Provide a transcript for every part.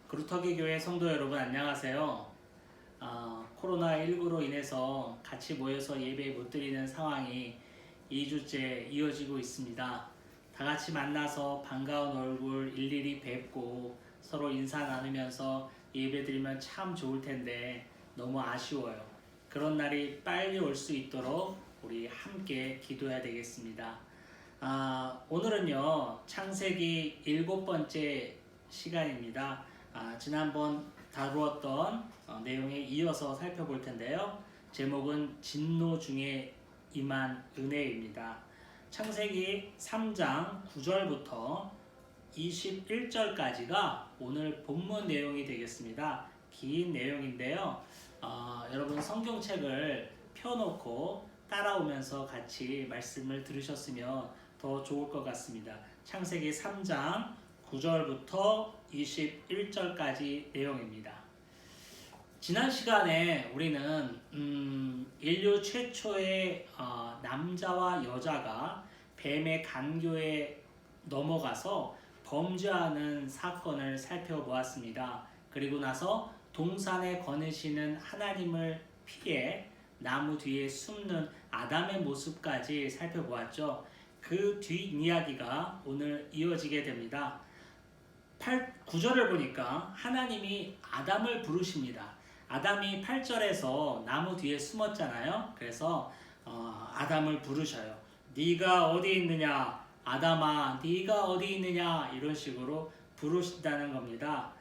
그루터기 교회 성도 여러분 안녕하세요. 코로나19로 인해서 같이 모여서 예배 못 드리는 상황이 2주째 이어지고 있습니다. 다 같이 만나서 반가운 얼굴 일일이 뵙고 서로 인사 나누면서 예배 드리면 참 좋을 텐데 너무 아쉬워요. 그런 날이 빨리 올 수 있도록 우리 함께 기도해야 되겠습니다. 오늘은요, 창세기 7번째 시간입니다. 지난번 다루었던 내용에 이어서 살펴볼 텐데요. 제목은 진노 중에 임한 은혜입니다. 창세기 3장 9절부터 21절까지가 오늘 본문 내용이 되겠습니다. 긴 내용인데요. 여러분 성경책을 펴놓고 따라오면서 같이 말씀을 들으셨으면 더 좋을 것 같습니다. 창세기 3장 9절부터 21절까지 내용입니다. 지난 시간에 우리는 인류 최초의 남자와 여자가 뱀의 간교에 넘어가서 범죄하는 사건을 살펴보았습니다. 그리고 나서 동산에 거느시는 하나님을 피해 나무 뒤에 숨는 아담의 모습까지 살펴보았죠. 그 뒷이야기가 오늘 이어지게 됩니다. 9절을 보니까 하나님이 아담을 부르십니다. 아담이 8절에서 나무 뒤에 숨었잖아요. 그래서 아담을 부르셔요. 네가 어디 있느냐? 아담아, 네가 어디 있느냐? 이런 식으로 부르신다는 겁니다.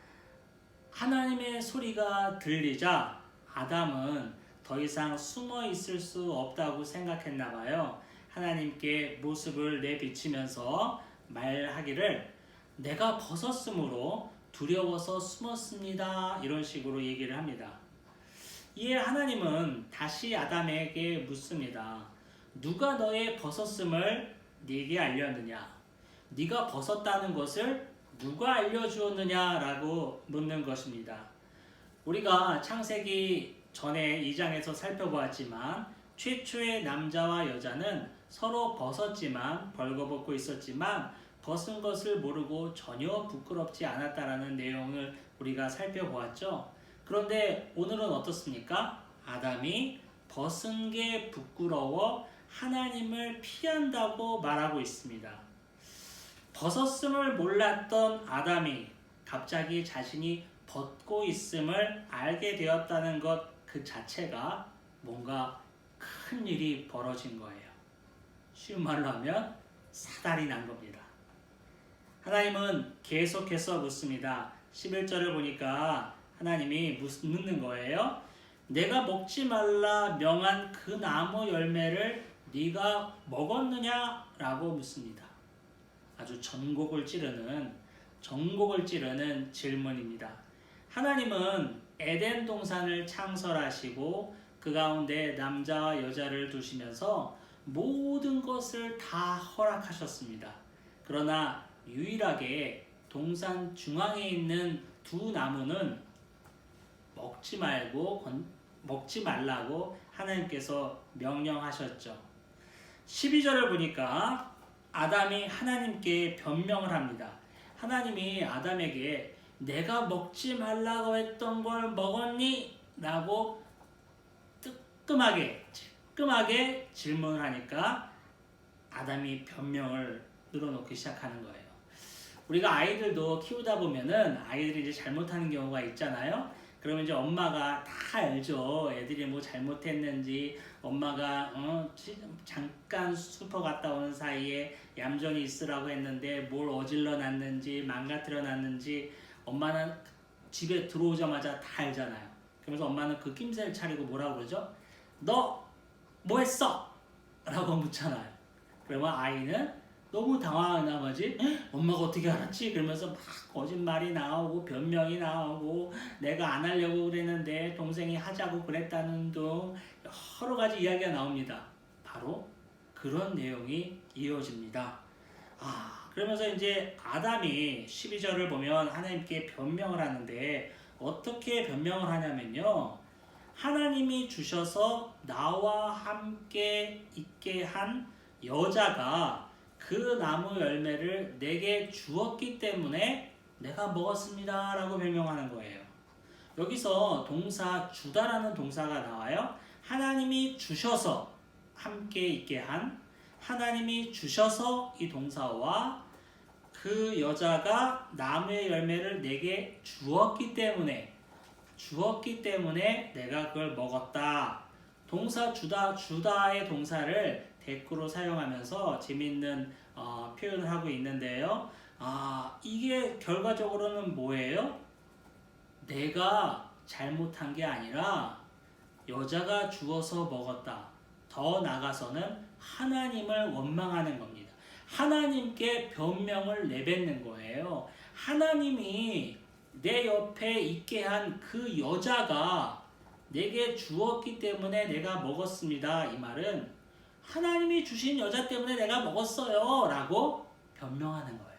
하나님의 소리가 들리자 아담은 더 이상 숨어 있을 수 없다고 생각했나 봐요. 하나님께 모습을 내비치면서 말하기를 내가 벗었으므로 두려워서 숨었습니다. 이런 식으로 얘기를 합니다. 이에 하나님은 다시 아담에게 묻습니다. 누가 너의 벗었음을 네게 알렸느냐? 네가 벗었다는 것을 누가 알려주었느냐? 라고 묻는 것입니다. 우리가 창세기 전에 2장에서 살펴보았지만 최초의 남자와 여자는 서로 벗었지만 벌거벗고 있었지만 벗은 것을 모르고 전혀 부끄럽지 않았다라는 내용을 우리가 살펴보았죠. 그런데 오늘은 어떻습니까? 아담이 벗은 게 부끄러워 하나님을 피한다고 말하고 있습니다. 벗었음을 몰랐던 아담이 갑자기 자신이 벗고 있음을 알게 되었다는 것 그 자체가 뭔가 큰 일이 벌어진 거예요. 쉬운 말로 하면 사달이 난 겁니다. 하나님은 계속해서 묻습니다. 11절을 보니까 하나님이 묻는 거예요. 내가 먹지 말라 명한 그 나무 열매를 네가 먹었느냐? 라고 묻습니다. 아주 전곡을 찌르는 질문입니다. 하나님은 에덴 동산을 창설하시고 그 가운데 남자와 여자를 두시면서 모든 것을 다 허락하셨습니다. 그러나 유일하게 동산 중앙에 있는 두 나무는 먹지 말라고 하나님께서 명령하셨죠. 12절을 보니까 아담이 하나님께 변명을 합니다. 하나님이 아담에게 내가 먹지 말라고 했던 걸 먹었니? 라고 뜨끔하게 질문을 하니까 아담이 변명을 늘어놓기 시작하는 거예요. 우리가 아이들도 키우다 보면은 아이들이 이제 잘못하는 경우가 있잖아요. 그러면 이제 엄마가 다 알죠. 애들이 뭐 잘못했는지, 엄마가 잠깐 슈퍼 갔다 오는 사이에 얌전히 있으라고 했는데 뭘 어질러 놨는지 망가뜨려 놨는지 엄마는 집에 들어오자마자 다 알잖아요. 그러면서 엄마는 그 낌새를 차리고 뭐라고 그러죠? 너 뭐 했어? 라고 묻잖아요. 그러면 아이는 너무 당황한 나머지 엄마가 어떻게 알았지? 그러면서 막 거짓말이 나오고 변명이 나오고 내가 안 하려고 그랬는데 동생이 하자고 그랬다는 등 여러 가지 이야기가 나옵니다. 바로 그런 내용이 이어집니다. 그러면서 이제 아담이 12절을 보면 하나님께 변명을 하는데 어떻게 변명을 하냐면요. 하나님이 주셔서 나와 함께 있게 한 여자가 그 나무 열매를 내게 주었기 때문에 내가 먹었습니다 라고 변명하는 거예요. 여기서 동사 주다라는 동사가 나와요. 하나님이 주셔서 함께 있게 한, 하나님이 주셔서 이 동사와 그 여자가 나무의 열매를 내게 주었기 때문에 내가 그걸 먹었다. 동사 주다의 동사를 대꾸로 사용하면서 재밌는 표현을 하고 있는데요. 이게 결과적으로는 뭐예요? 내가 잘못한 게 아니라 여자가 주어서 먹었다. 더 나아가서는 하나님을 원망하는 겁니다. 하나님께 변명을 내뱉는 거예요. 하나님이 내 옆에 있게 한 그 여자가 내게 주었기 때문에 내가 먹었습니다. 이 말은 하나님이 주신 여자 때문에 내가 먹었어요 라고 변명하는 거예요.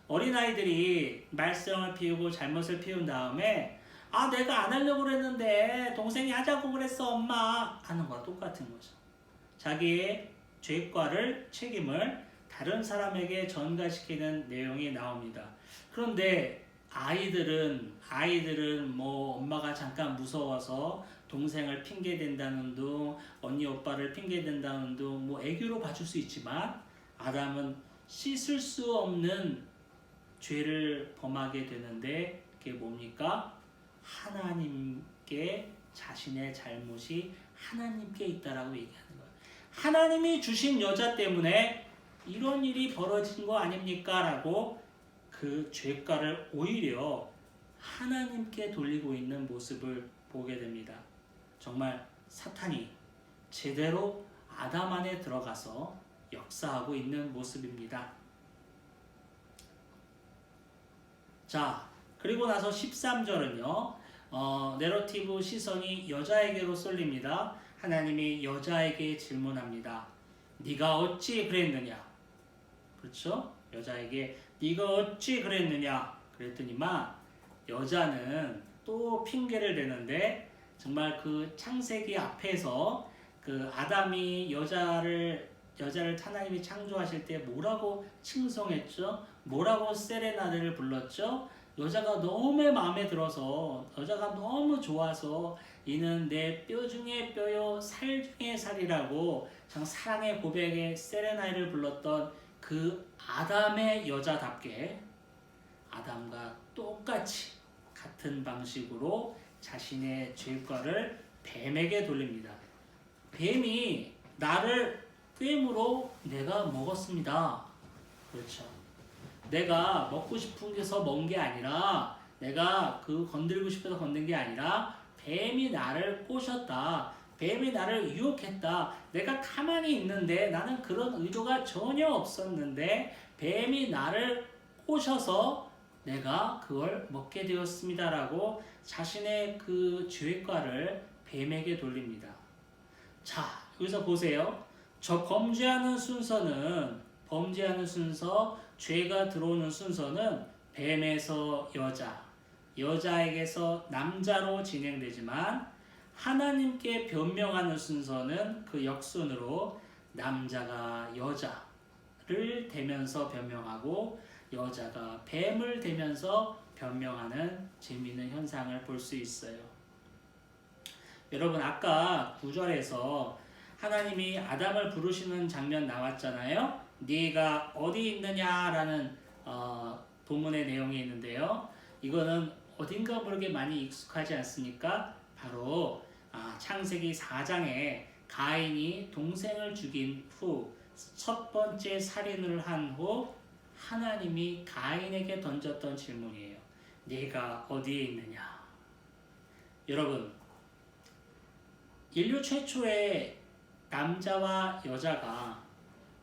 어린아이들이 말썽을 피우고 잘못을 피운 다음에 내가 안 하려고 그랬는데 동생이 하자고 그랬어 엄마 하는 거와 똑같은 거죠. 자기의 죄과를 책임을 다른 사람에게 전가시키는 내용이 나옵니다. 그런데 아이들은 뭐 엄마가 잠깐 무서워서 동생을 핑계댄다는 둥, 언니 오빠를 핑계댄다는 둥, 뭐 애교로 봐줄 수 있지만 아담은 씻을 수 없는 죄를 범하게 되는데 그게 뭡니까? 하나님께 자신의 잘못이 하나님께 있다라고 얘기하는 거예요. 하나님이 주신 여자 때문에 이런 일이 벌어진 거 아닙니까? 라고 그 죄가를 오히려 하나님께 돌리고 있는 모습을 보게 됩니다. 정말 사탄이 제대로 아담 안에 들어가서 역사하고 있는 모습입니다. 자, 그리고 나서 13절은요. 내러티브 시선이 여자에게로 쏠립니다. 하나님이 여자에게 질문합니다. 네가 어찌 그랬느냐? 그렇죠? 여자에게 네가 어찌 그랬느냐? 그랬더니만 여자는 또 핑계를 대는데 정말 그 창세기 앞에서 그 아담이 여자를 하나님이 창조하실 때 뭐라고 칭송했죠? 뭐라고 세레나데를 불렀죠? 여자가 너무 마음에 들어서 여자가 너무 좋아서 이는 내 뼈 중에 뼈요 살 중에 살이라고 참 사랑의 고백의 세레나데를 불렀던 그 아담의 여자답게 아담과 똑같이 같은 방식으로 자신의 죄과를 뱀에게 돌립니다. 뱀이 나를 꿰물어 내가 먹었습니다. 그렇죠. 내가 먹고 싶어서 먹은 게 아니라 내가 그 건들고 싶어서 건든 게 아니라 뱀이 나를 꼬셨다. 뱀이 나를 유혹했다. 내가 가만히 있는데 나는 그런 의도가 전혀 없었는데 뱀이 나를 꼬셔서 내가 그걸 먹게 되었습니다라고 자신의 그 죄과를 뱀에게 돌립니다. 자, 여기서 보세요. 저 범죄하는 순서, 죄가 들어오는 순서는 뱀에서 여자에게서 남자로 진행되지만 하나님께 변명하는 순서는 그 역순으로 남자가 여자를 대면서 변명하고 여자가 뱀을 대면서 변명하는 재미있는 현상을 볼 수 있어요. 여러분 아까 9절에서 하나님이 아담을 부르시는 장면 나왔잖아요. 네가 어디 있느냐라는 본문의 내용이 있는데요. 이거는 어딘가 모르게 많이 익숙하지 않습니까? 바로 창세기 4장에 가인이 동생을 죽인 후 첫 번째 살인을 한 후 하나님이 가인에게 던졌던 질문이에요. 네가 어디에 있느냐? 여러분, 인류 최초의 남자와 여자가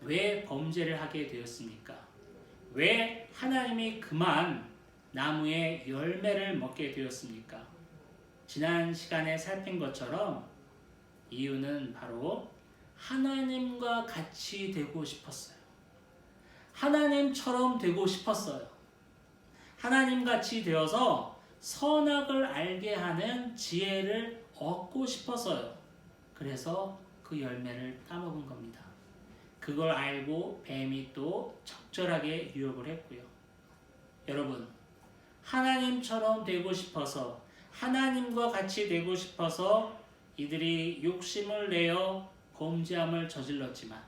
왜 범죄를 하게 되었습니까? 왜 하나님이 그만 나무의 열매를 먹게 되었습니까? 지난 시간에 살핀 것처럼 이유는 바로 하나님과 같이 되고 싶었어요. 하나님처럼 되고 싶었어요. 하나님같이 되어서 선악을 알게 하는 지혜를 얻고 싶어서요. 그래서 그 열매를 따먹은 겁니다. 그걸 알고 뱀이 또 적절하게 유혹을 했고요. 여러분, 하나님처럼 되고 싶어서 하나님과 같이 되고 싶어서 이들이 욕심을 내어 범죄함을 저질렀지만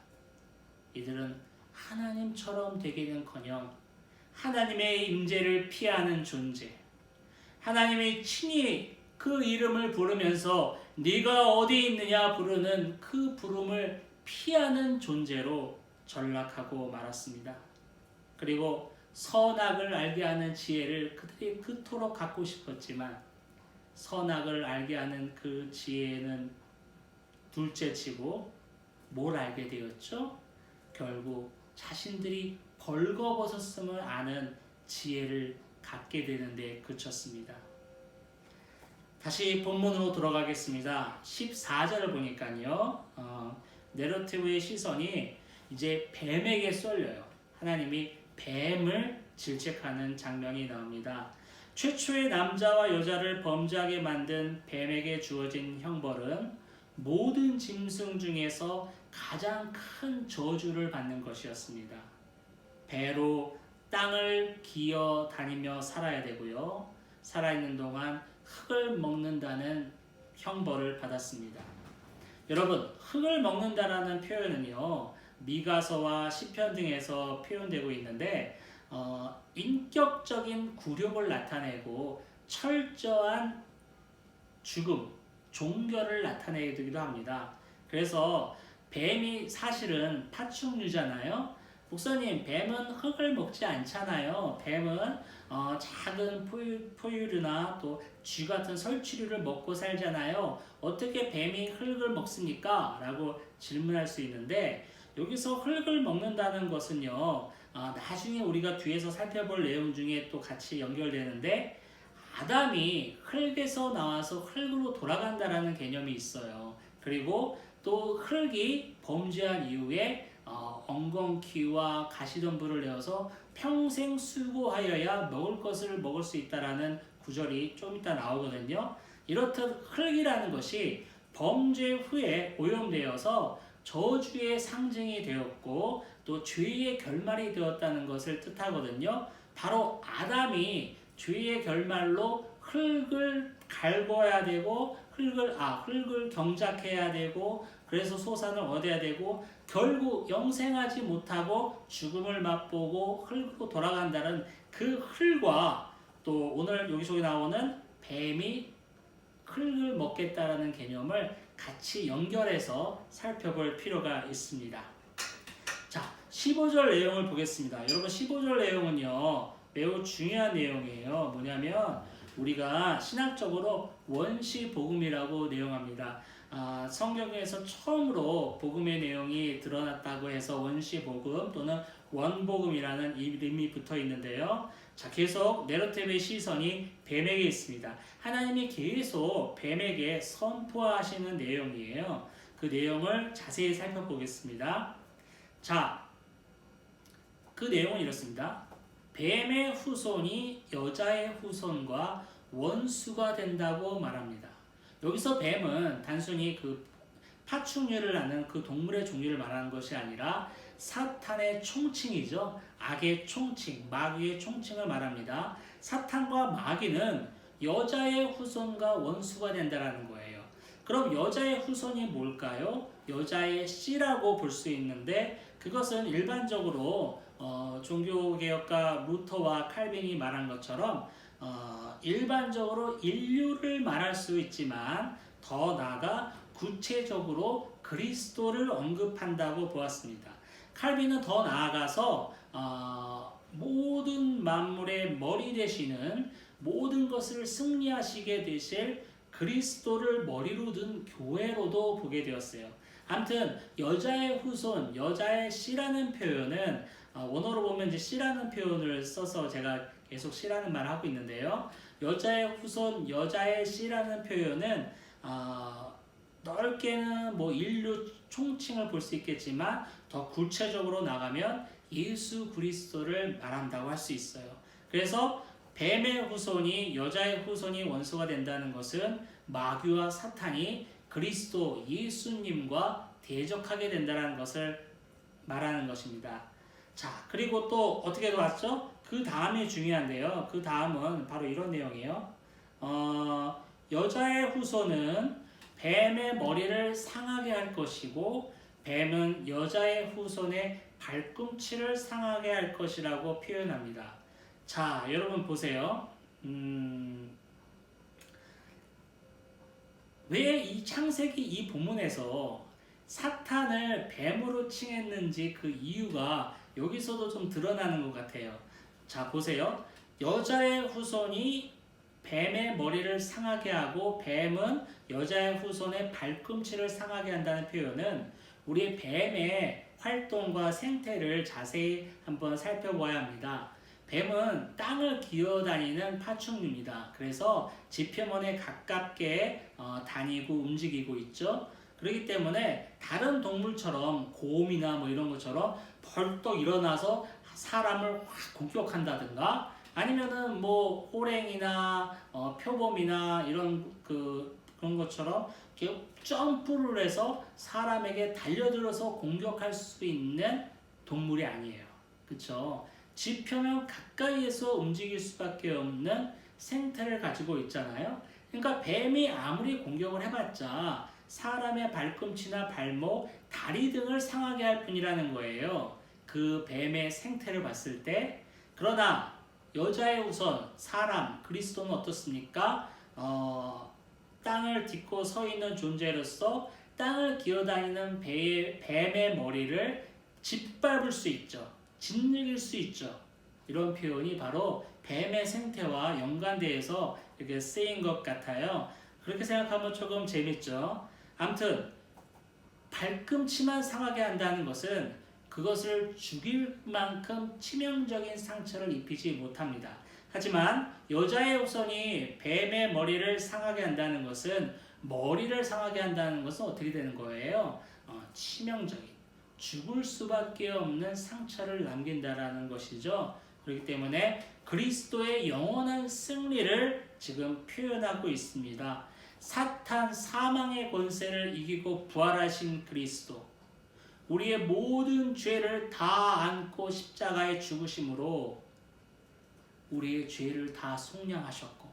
이들은 하나님처럼 되기는커녕 하나님의 임재를 피하는 존재, 하나님이 친히 그 이름을 부르면서 네가 어디 있느냐 부르는 그 부름을 피하는 존재로 전락하고 말았습니다. 그리고 선악을 알게 하는 지혜를 그들이 그토록 갖고 싶었지만 선악을 알게 하는 그 지혜는 둘째치고 뭘 알게 되었죠? 결국 자신들이 벌거벗었음을 아는 지혜를 갖게 되는데 그쳤습니다. 다시 본문으로 돌아가겠습니다. 14절을 보니까요. 내러티브의 시선이 이제 뱀에게 쏠려요. 하나님이 뱀을 질책하는 장면이 나옵니다. 최초의 남자와 여자를 범죄하게 만든 뱀에게 주어진 형벌은 모든 짐승 중에서 가장 큰 저주를 받는 것이었습니다. 배로 땅을 기어 다니며 살아야 되고요. 살아있는 동안 흙을 먹는다는 형벌을 받았습니다. 여러분, 흙을 먹는다라는 표현은요, 미가서와 시편 등에서 표현되고 있는데 인격적인 굴욕을 나타내고 철저한 죽음, 종결을 나타내기도 합니다. 그래서 뱀이 사실은 파충류잖아요. 목사님, 뱀은 흙을 먹지 않잖아요. 뱀은 작은 포유류나 또 쥐 같은 설치류를 먹고 살잖아요. 어떻게 뱀이 흙을 먹습니까? 라고 질문할 수 있는데 여기서 흙을 먹는다는 것은요, 나중에 우리가 뒤에서 살펴볼 내용 중에 또 같이 연결되는데 아담이 흙에서 나와서 흙으로 돌아간다라는 개념이 있어요. 그리고 또 흙이 범죄한 이후에 엉겅퀴와 가시덤불을 내어서 평생 수고하여야 먹을 것을 먹을 수 있다라는 구절이 좀 이따 나오거든요. 이렇듯 흙이라는 것이 범죄 후에 오염되어서 저주의 상징이 되었고 또 죄의 결말이 되었다는 것을 뜻하거든요. 바로 아담이 죄의 결말로 흙을 갈궈야 되고 흙을 경작해야 되고 그래서 소산을 얻어야 되고 결국 영생하지 못하고 죽음을 맛보고 흙으로 돌아간다는 그 흙과 또 오늘 여기서 나오는 뱀이 흙을 먹겠다라는 개념을 같이 연결해서 살펴볼 필요가 있습니다. 자, 15절 내용을 보겠습니다. 여러분 15절 내용은요 매우 중요한 내용이에요. 뭐냐면 우리가 신학적으로 원시복음이라고 내용합니다. 성경에서 처음으로 복음의 내용이 드러났다고 해서 원시복음 또는 원복음이라는 이름이 붙어 있는데요. 자, 계속 네러티브의 시선이 뱀에게 있습니다. 하나님이 계속 뱀에게 선포하시는 내용이에요. 그 내용을 자세히 살펴보겠습니다. 자, 그 내용은 이렇습니다. 뱀의 후손이 여자의 후손과 원수가 된다고 말합니다. 여기서 뱀은 단순히 그 파충류를 낳는 그 동물의 종류를 말하는 것이 아니라 사탄의 총칭이죠. 악의 총칭, 마귀의 총칭을 말합니다. 사탄과 마귀는 여자의 후손과 원수가 된다는 거예요. 그럼 여자의 후손이 뭘까요? 여자의 씨라고 볼 수 있는데 그것은 일반적으로 종교개혁가 루터와 칼빈이 말한 것처럼 일반적으로 인류를 말할 수 있지만 더 나아가 구체적으로 그리스도를 언급한다고 보았습니다. 칼빈은 더 나아가서 모든 만물의 머리 되시는 모든 것을 승리하시게 되실 그리스도를 머리로 둔 교회로도 보게 되었어요. 아무튼 여자의 후손, 여자의 씨라는 표현은 원어로 보면 이제 씨라는 표현을 써서 제가 계속 씨라는 말을 하고 있는데요. 여자의 후손, 여자의 씨라는 표현은 넓게는 뭐 인류 총칭을 볼 수 있겠지만 더 구체적으로 나가면 예수 그리스도를 말한다고 할 수 있어요. 그래서 뱀의 후손이 여자의 후손이 원수가 된다는 것은 마귀와 사탄이 그리스도 예수님과 대적하게 된다는 것을 말하는 것입니다. 자, 그리고 또 어떻게 나왔죠? 그 다음이 중요한데요. 그 다음은 바로 이런 내용이에요. 여자의 후손은 뱀의 머리를 상하게 할 것이고 뱀은 여자의 후손의 발꿈치를 상하게 할 것이라고 표현합니다. 자, 여러분 보세요. 왜 이 창세기 이 본문에서 사탄을 뱀으로 칭했는지 그 이유가 여기서도 좀 드러나는 것 같아요. 자, 보세요. 여자의 후손이 뱀의 머리를 상하게 하고 뱀은 여자의 후손의 발꿈치를 상하게 한다는 표현은 우리 뱀의 활동과 생태를 자세히 한번 살펴봐야 합니다. 뱀은 땅을 기어다니는 파충류입니다. 그래서 지표면에 가깝게 다니고 움직이고 있죠. 그렇기 때문에 다른 동물처럼 곰이나 뭐 이런 것처럼 벌떡 일어나서 사람을 확 공격한다든가 아니면은 뭐 호랭이나 표범이나 이런 그런 것처럼 이렇게 점프를 해서 사람에게 달려들어서 공격할 수 있는 동물이 아니에요. 그렇죠? 지표면 가까이에서 움직일 수밖에 없는 생태를 가지고 있잖아요. 그러니까 뱀이 아무리 공격을 해봤자 사람의 발꿈치나 발목, 다리 등을 상하게 할 뿐이라는 거예요. 그 뱀의 생태를 봤을 때. 그러나 여자의 우선 사람 그리스도는 어떻습니까? 땅을 딛고 서 있는 존재로서 땅을 기어다니는 뱀의 머리를 짓밟을 수 있죠. 짓누길 수 있죠. 이런 표현이 바로 뱀의 생태와 연관되어서 이렇게 쓰인 것 같아요. 그렇게 생각하면 조금 재밌죠. 아무튼 발꿈치만 상하게 한다는 것은 그것을 죽일 만큼 치명적인 상처를 입히지 못합니다. 하지만 여자의 후손이 뱀의 머리를 상하게 한다는 것은 머리를 상하게 한다는 것은 어떻게 되는 거예요? 치명적인 죽을 수밖에 없는 상처를 남긴다라는 것이죠. 그렇기 때문에 그리스도의 영원한 승리를 지금 표현하고 있습니다. 사탄 사망의 권세를 이기고 부활하신 그리스도, 우리의 모든 죄를 다 안고 십자가에 죽으심으로 우리의 죄를 다 속량하셨고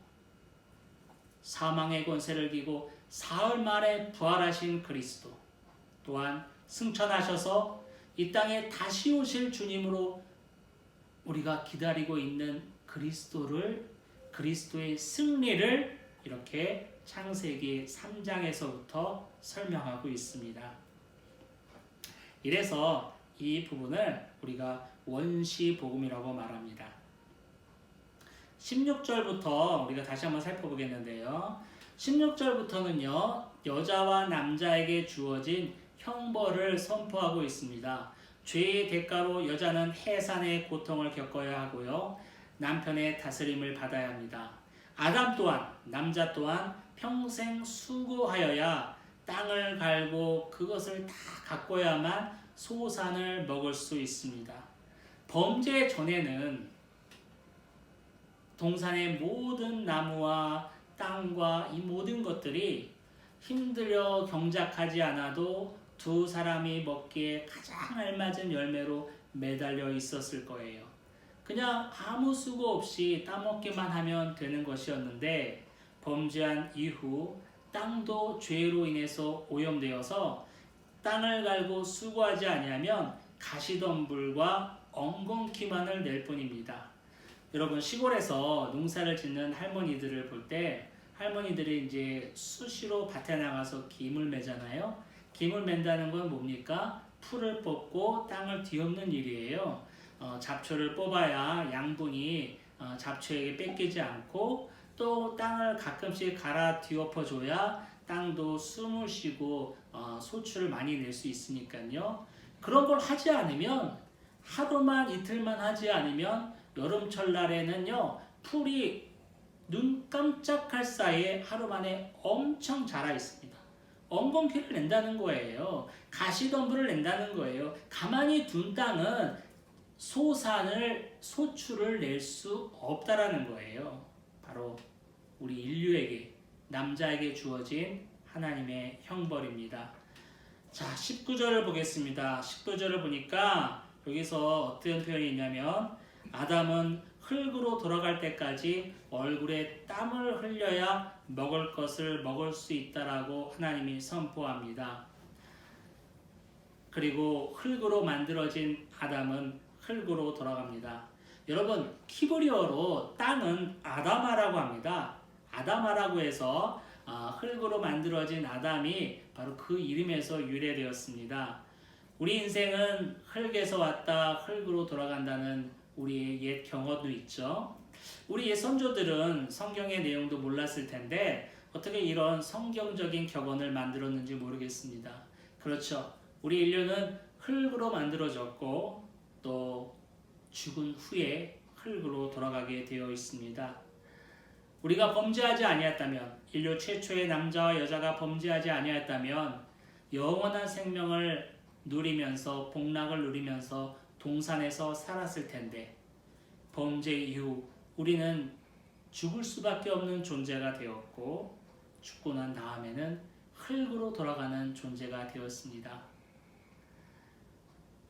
사망의 권세를 이기고 사흘 만에 부활하신 그리스도 또한 승천하셔서 이 땅에 다시 오실 주님으로 우리가 기다리고 있는 그리스도의 승리를 이렇게 창세기 3장에서부터 설명하고 있습니다. 이래서 이 부분을 우리가 원시복음이라고 말합니다. 16절부터 우리가 다시 한번 살펴보겠는데요. 16절부터는요. 여자와 남자에게 주어진 형벌을 선포하고 있습니다. 죄의 대가로 여자는 해산의 고통을 겪어야 하고요. 남편의 다스림을 받아야 합니다. 아담 또한 남자 또한 평생 수고하여야 땅을 갈고 그것을 다 가꿔야만 소산을 먹을 수 있습니다. 범죄 전에는 동산의 모든 나무와 땅과 이 모든 것들이 힘들여 경작하지 않아도 두 사람이 먹기에 가장 알맞은 열매로 매달려 있었을 거예요. 그냥 아무 수고 없이 따먹기만 하면 되는 것이었는데 범죄한 이후 땅도 죄로 인해서 오염되어서 땅을 갈고 수고하지 아니하면 가시덤불과 엉겅퀴만을 낼 뿐입니다. 여러분 시골에서 농사를 짓는 할머니들을 볼 때 할머니들이 이제 수시로 밭에 나가서 김을 매잖아요. 김을 맨다는 건 뭡니까? 풀을 뽑고 땅을 뒤엎는 일이에요. 잡초를 뽑아야 양분이 잡초에게 뺏기지 않고 또 땅을 가끔씩 갈아 뒤엎어줘야 땅도 숨을 쉬고 소출을 많이 낼 수 있으니까요. 그런 걸 하지 않으면 하루만 이틀만 하지 않으면 여름철 날에는요 풀이 눈 깜짝할 사이에 하루 만에 엄청 자라 있습니다. 엉겅퀴를 낸다는 거예요. 가시덤불을 낸다는 거예요. 가만히 둔 땅은 소출을 낼 수 없다라는 거예요. 바로 우리 인류에게 남자에게 주어진 하나님의 형벌입니다. 자, 19절을 보겠습니다. 19절을 보니까 여기서 어떤 표현이 있냐면 아담은 흙으로 돌아갈 때까지 얼굴에 땀을 흘려야 먹을 것을 먹을 수 있다라고 하나님이 선포합니다. 그리고 흙으로 만들어진 아담은 흙으로 돌아갑니다. 여러분, 히브리어로 땅은 아다마라고 합니다. 아다마라고 해서 흙으로 만들어진 아담이 바로 그 이름에서 유래되었습니다. 우리 인생은 흙에서 왔다 흙으로 돌아간다는 우리의 옛 경어도 있죠. 우리 옛 선조들은 성경의 내용도 몰랐을 텐데 어떻게 이런 성경적인 격언을 만들었는지 모르겠습니다. 그렇죠. 우리 인류는 흙으로 만들어졌고 또 죽은 후에 흙으로 돌아가게 되어 있습니다. 우리가 범죄하지 아니했다면, 인류 최초의 남자와 여자가 범죄하지 아니했다면 영원한 생명을 누리면서 복락을 누리면서 동산에서 살았을 텐데, 범죄 이후 우리는 죽을 수밖에 없는 존재가 되었고 죽고 난 다음에는 흙으로 돌아가는 존재가 되었습니다.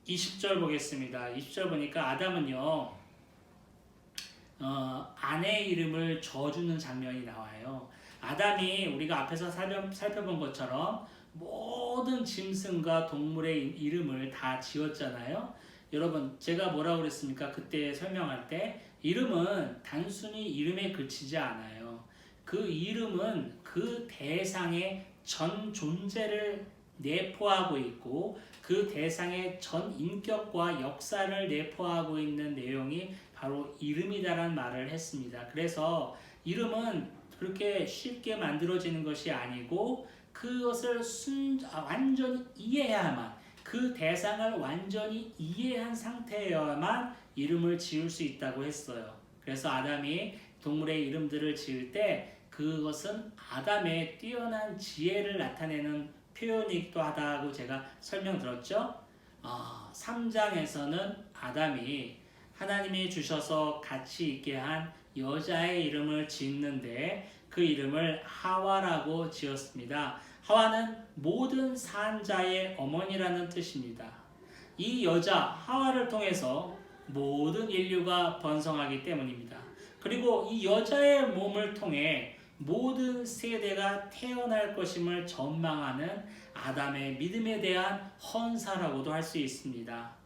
20절 보겠습니다. 20절 보니까 아담은요, 아내의 이름을 저주는 장면이 나와요. 아담이 우리가 앞에서 살펴본 것처럼 모든 짐승과 동물의 이름을 다 지었잖아요. 여러분, 제가 뭐라고 그랬습니까? 그때 설명할 때 이름은 단순히 이름에 그치지 않아요. 그 이름은 그 대상의 전 존재를 내포하고 있고 그 대상의 전 인격과 역사를 내포하고 있는 내용이 바로 이름이다라는 말을 했습니다. 그래서 이름은 그렇게 쉽게 만들어지는 것이 아니고 그것을 완전히 이해해야만, 그 대상을 완전히 이해한 상태여야만 이름을 지을 수 있다고 했어요. 그래서 아담이 동물의 이름들을 지을 때 그것은 아담의 뛰어난 지혜를 나타내는 표현이기도 하다고 제가 설명드렸죠. 3장에서는 아담이 하나님이 주셔서 같이 있게 한 여자의 이름을 짓는데 그 이름을 하와라고 지었습니다. 하와는 모든 산자의 어머니라는 뜻입니다. 이 여자 하와를 통해서 모든 인류가 번성하기 때문입니다. 그리고 이 여자의 몸을 통해 모든 세대가 태어날 것임을 전망하는 아담의 믿음에 대한 헌사라고도 할 수 있습니다.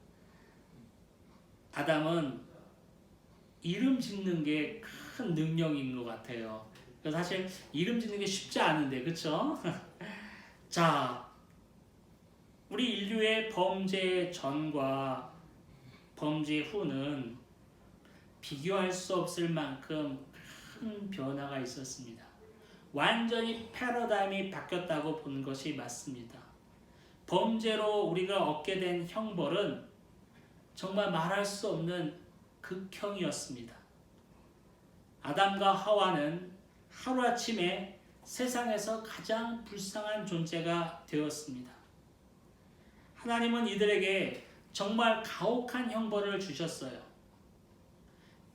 아담은 이름 짓는 게 큰 능력인 것 같아요. 사실 이름 짓는 게 쉽지 않은데, 그쵸? 자, 우리 인류의 범죄 전과 범죄 후는 비교할 수 없을 만큼 큰 변화가 있었습니다. 완전히 패러다임이 바뀌었다고 본 것이 맞습니다. 범죄로 우리가 얻게 된 형벌은 정말 말할 수 없는 극형이었습니다. 아담과 하와는 하루아침에 세상에서 가장 불쌍한 존재가 되었습니다. 하나님은 이들에게 정말 가혹한 형벌을 주셨어요.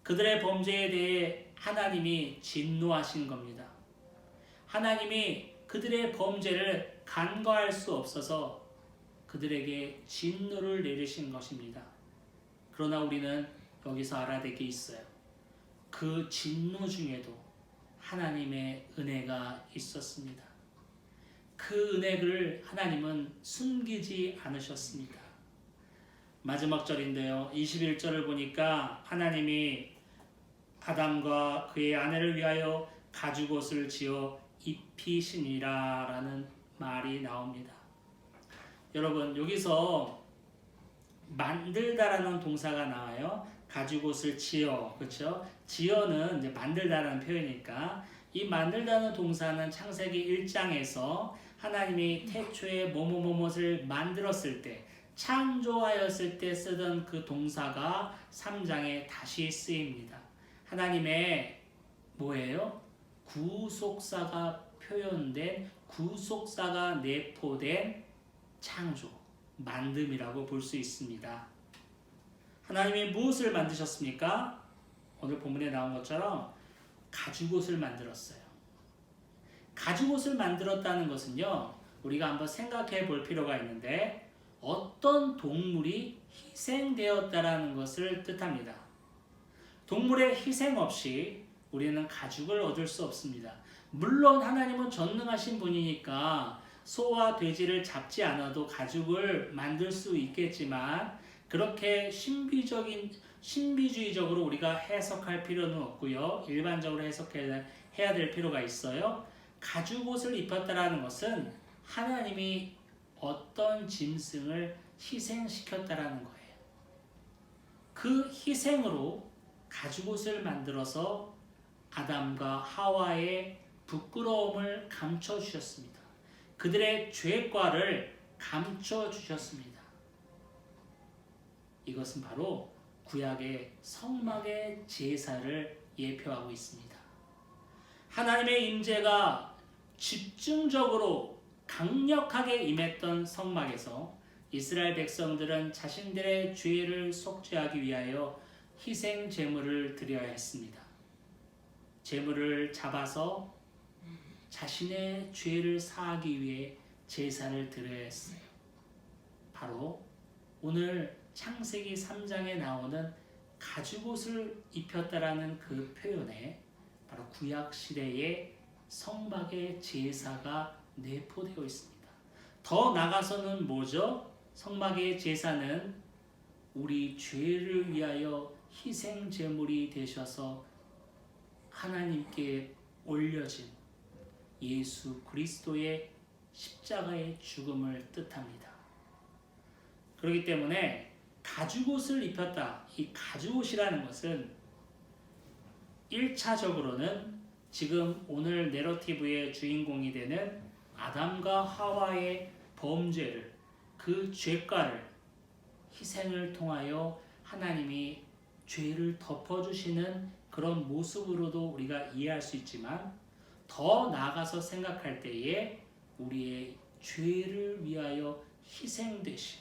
그들의 범죄에 대해 하나님이 진노하신 겁니다. 하나님이 그들의 범죄를 간과할 수 없어서 그들에게 진노를 내리신 것입니다. 그러나 우리는 여기서 알아야 될 게 있어요. 그 진노 중에도 하나님의 은혜가 있었습니다. 그 은혜를 하나님은 숨기지 않으셨습니다. 마지막 절인데요. 21절을 보니까 하나님이 아담과 그의 아내를 위하여 가죽옷을 지어 입히시니라 라는 말이 나옵니다. 여러분, 여기서 만들다라는 동사가 나와요. 가죽옷을 지어, 그렇죠? 지어는 이제 만들다라는 표현이니까 이 만들다는 동사는 창세기 1장에서 하나님이 태초에 뭐뭐뭐뭇을 만들었을 때, 창조하였을 때 쓰던 그 동사가 3장에 다시 쓰입니다. 하나님의 뭐예요? 구속사가 표현된, 구속사가 내포된 창조, 만듦이라고 볼 수 있습니다. 하나님이 무엇을 만드셨습니까? 오늘 본문에 나온 것처럼 가죽옷을 만들었어요. 가죽옷을 만들었다는 것은요, 우리가 한번 생각해 볼 필요가 있는데 어떤 동물이 희생되었다라는 것을 뜻합니다. 동물의 희생 없이 우리는 가죽을 얻을 수 없습니다. 물론 하나님은 전능하신 분이니까 소와 돼지를 잡지 않아도 가죽을 만들 수 있겠지만 그렇게 신비주의적으로 우리가 해석할 필요는 없고요. 일반적으로 해석해야 될 필요가 있어요. 가죽옷을 입혔다라는 것은 하나님이 어떤 짐승을 희생시켰다라는 거예요. 그 희생으로 가죽옷을 만들어서 아담과 하와의 부끄러움을 감춰주셨습니다. 그들의 죄과를 감춰주셨습니다. 이것은 바로 구약의 성막의 제사를 예표하고 있습니다. 하나님의 임재가 집중적으로 강력하게 임했던 성막에서 이스라엘 백성들은 자신들의 죄를 속죄하기 위하여 희생 제물을 드려야 했습니다. 제물을 잡아서 자신의 죄를 사하기 위해 제사를 드려야 했어요. 바로 오늘 창세기 3장에 나오는 가죽옷을 입혔다라는 그 표현에 바로 구약 시대의 성막의 제사가 내포되어 있습니다. 더 나아가서는 뭐죠? 성막의 제사는 우리 죄를 위하여 희생 제물이 되셔서 하나님께 올려진 예수 그리스도의 십자가의 죽음을 뜻합니다. 그렇기 때문에 가죽옷을 입혔다. 이 가죽옷이라는 것은 1차적으로는 지금 오늘 내러티브의 주인공이 되는 아담과 하와의 범죄를, 그 죄가를 희생을 통하여 하나님이 죄를 덮어주시는 그런 모습으로도 우리가 이해할 수 있지만 더 나아가서 생각할 때에 우리의 죄를 위하여 희생되신,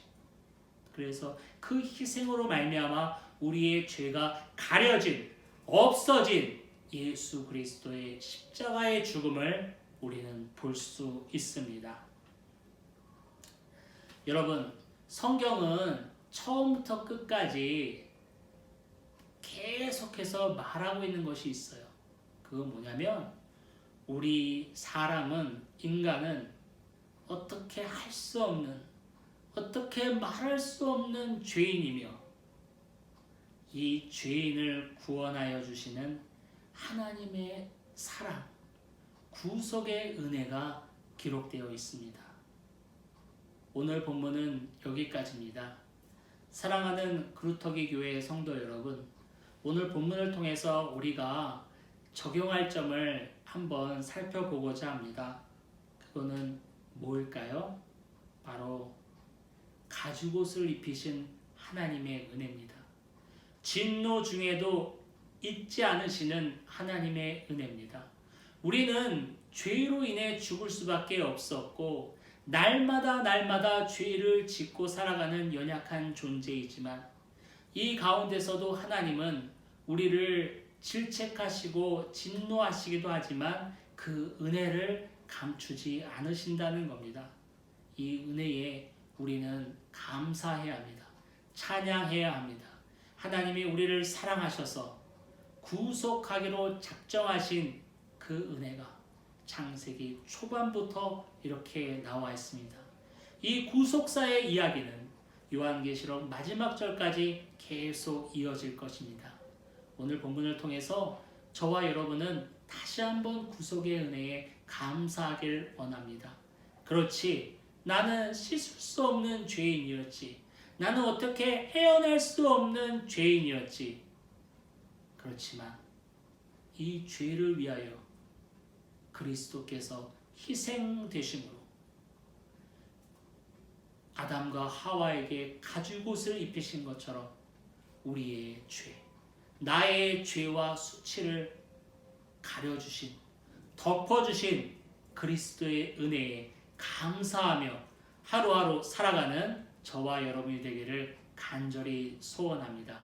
그래서 그 희생으로 말미암아 우리의 죄가 가려진, 없어진 예수 그리스도의 십자가의 죽음을 우리는 볼 수 있습니다. 여러분, 성경은 처음부터 끝까지 계속해서 말하고 있는 것이 있어요. 그건 뭐냐면 우리 사람은, 인간은 어떻게 할 수 없는, 어떻게 말할 수 없는 죄인이며 이 죄인을 구원하여 주시는 하나님의 사랑, 구속의 은혜가 기록되어 있습니다. 오늘 본문은 여기까지입니다. 사랑하는 그루터기 교회의 성도 여러분, 오늘 본문을 통해서 우리가 적용할 점을 한번 살펴보고자 합니다. 그거는 뭘까요? 바로 가죽옷을 입히신 하나님의 은혜입니다. 진노 중에도 잊지 않으시는 하나님의 은혜입니다. 우리는 죄로 인해 죽을 수밖에 없었고 날마다 죄를 짓고 살아가는 연약한 존재이지만 이 가운데서도 하나님은 우리를 질책하시고 진노하시기도 하지만 그 은혜를 감추지 않으신다는 겁니다. 이 은혜에 우리는 감사해야 합니다. 찬양해야 합니다. 하나님이 우리를 사랑하셔서 구속하기로 작정하신 그 은혜가 창세기 초반부터 이렇게 나와 있습니다. 이 구속사의 이야기는 요한계시록 마지막 절까지 계속 이어질 것입니다. 오늘 본문을 통해서 저와 여러분은 다시 한번 구속의 은혜에 감사하길 원합니다. 그렇지, 나는 씻을 수 없는 죄인이었지. 나는 어떻게 헤어날 수 없는 죄인이었지. 그렇지만 이 죄를 위하여 그리스도께서 희생되심으로 아담과 하와에게 가죽옷을 입히신 것처럼 우리의 죄, 나의 죄와 수치를 가려주신, 덮어주신 그리스도의 은혜에 감사하며 하루하루 살아가는 저와 여러분이 되기를 간절히 소원합니다.